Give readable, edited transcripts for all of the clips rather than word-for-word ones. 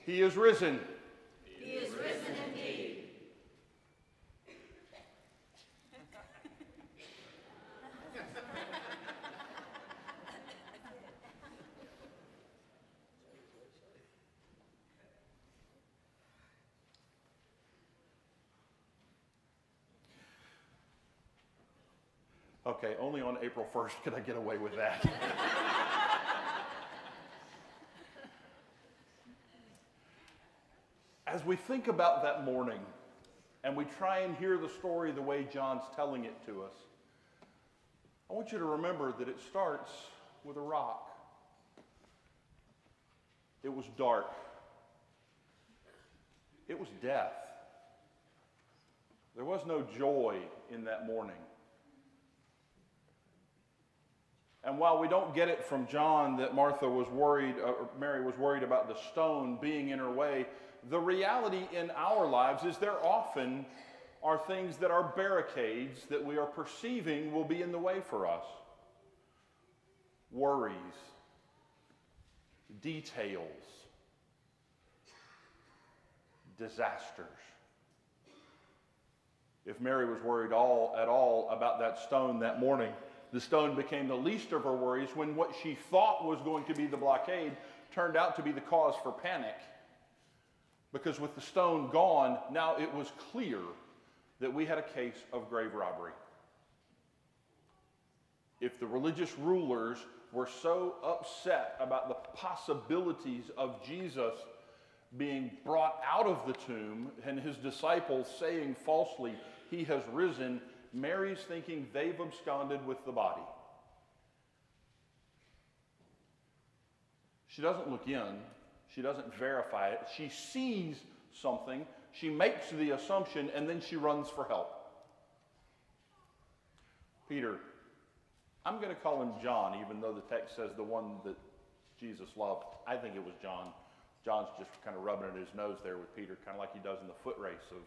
He is risen. He is risen indeed. Okay, only on April 1st could I get away with that. As we think about that morning, and we try and hear the story the way John's telling it to us, I want you to remember that it starts with a rock. It was dark. It was death. There was no joy in that morning. And while we don't get it from John that Martha was worried, or Mary was worried about the stone being in her way, the reality in our lives is there often are things that are barricades that we are perceiving will be in the way for us. Worries, details, disasters. If Mary was worried at all about that stone that morning, the stone became the least of her worries when what she thought was going to be the blockade turned out to be the cause for panic. Because with the stone gone, now it was clear that we had a case of grave robbery. If the religious rulers were so upset about the possibilities of Jesus being brought out of the tomb and his disciples saying falsely, "He has risen," Mary's thinking they've absconded with the body. She doesn't look in. She doesn't verify it. She sees something. She makes the assumption, and then she runs for help. Peter, I'm going to call him John, even though the text says the one that Jesus loved. I think it was John. John's just kind of rubbing at his nose there with Peter, kind of like he does in the foot race of,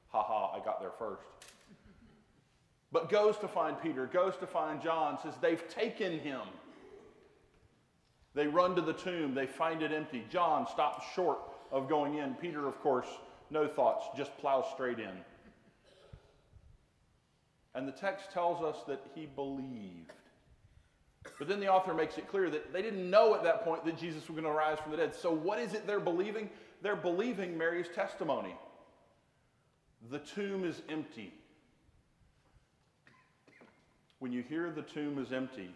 ha, I got there first. But goes to find Peter, goes to find John, says they've taken him. They run to the tomb, they find it empty. John stops short of going in. Peter, of course, no thoughts, just plows straight in. And the text tells us that he believed. But then the author makes it clear that they didn't know at that point that Jesus was going to rise from the dead. So what is it they're believing? They're believing Mary's testimony. The tomb is empty. When you hear the tomb is empty,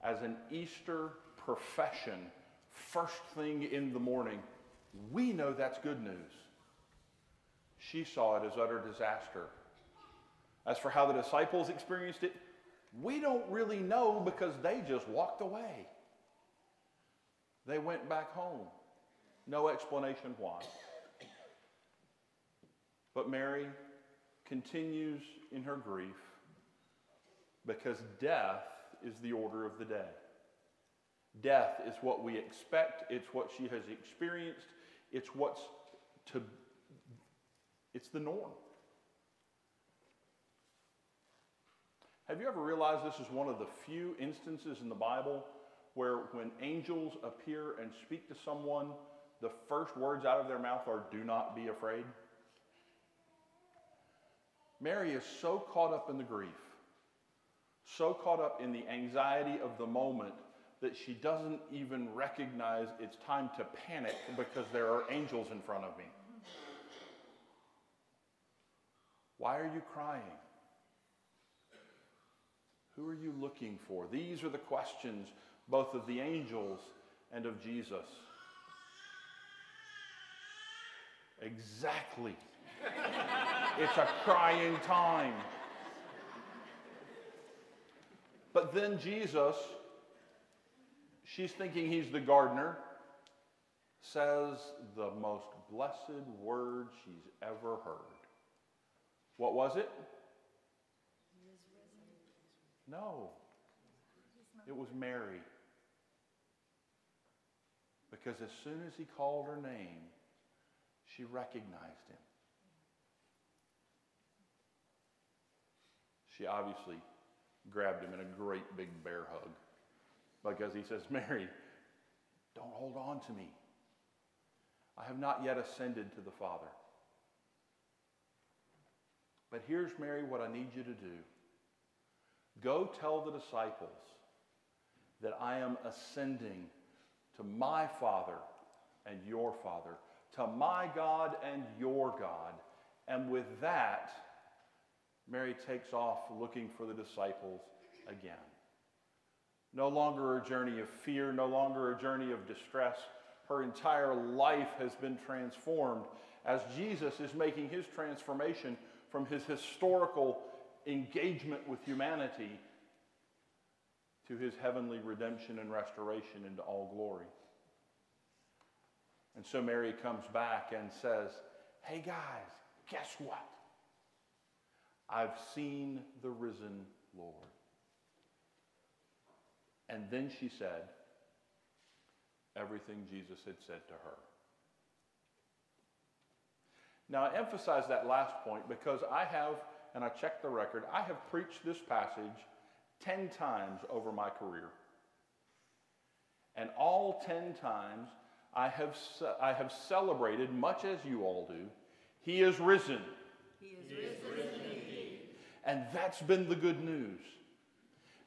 as an Easter profession, first thing in the morning, we know that's good news. She saw it as utter disaster. As for how the disciples experienced it, we don't really know because they just walked away. They went back home. No explanation why. But Mary continues in her grief because death is the order of the day. Death is what we expect. It's what she has experienced. It's the norm. Have you ever realized this is one of the few instances in the Bible where when angels appear and speak to someone, the first words out of their mouth are, "Do not be afraid"? Mary is so caught up in the grief, so caught up in the anxiety of the moment that she doesn't even recognize it's time to panic because there are angels in front of me. Why are you crying? Who are you looking for? These are the questions both of the angels and of Jesus. Exactly. It's a crying time. But then Jesus, she's thinking he's the gardener, says the most blessed word she's ever heard. What was it? No. It was Mary. Because as soon as he called her name, she recognized him. She obviously grabbed him in a great big bear hug because he says, "Mary, don't hold on to me. I have not yet ascended to the Father. But here's, Mary, what I need you to do. Go tell the disciples that I am ascending to my Father and your Father, to my God and your God. And with that, Mary takes off looking for the disciples again. No longer a journey of fear, no longer a journey of distress. Her entire life has been transformed as Jesus is making his transformation from his historical engagement with humanity to his heavenly redemption and restoration into all glory. And so Mary comes back and says, hey guys, guess what? I've seen the risen Lord. And then she said everything Jesus had said to her. Now, I emphasize that last point because I have, and I checked the record, I have preached this passage 10 times over my career. And all 10 times I have celebrated, much as you all do, he is risen. He is risen indeed. And that's been the good news.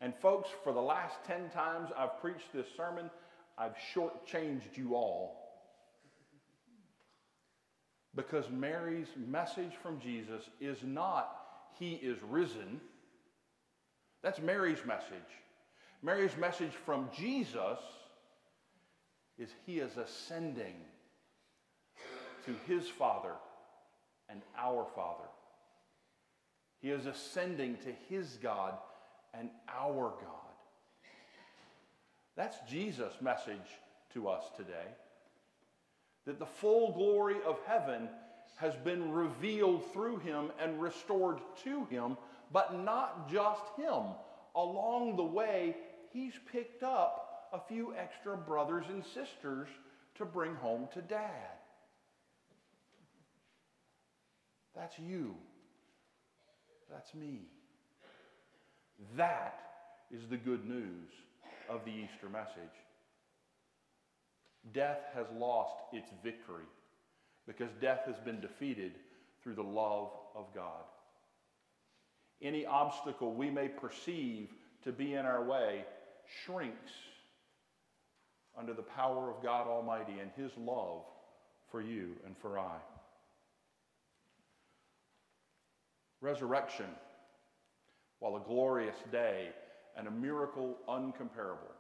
And folks, for the last 10 times I've preached this sermon, I've shortchanged you all. Because Mary's message from Jesus is not, he is risen. That's Mary's message. Mary's message from Jesus is he is ascending to his Father and our Father. He is ascending to his God and our God. That's Jesus' message to us today. That the full glory of heaven has been revealed through him and restored to him, but not just him. Along the way, he's picked up a few extra brothers and sisters to bring home to Dad. That's you. That's me. That is the good news of the Easter message. Death has lost its victory because death has been defeated through the love of God. Any obstacle we may perceive to be in our way shrinks under the power of God Almighty and his love for you and for I. Resurrection, while a glorious day and a miracle uncomparable,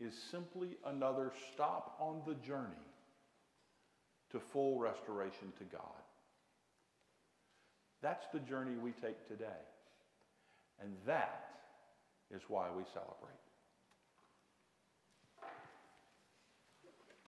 is simply another stop on the journey to full restoration to God. That's the journey we take today. And that is why we celebrate.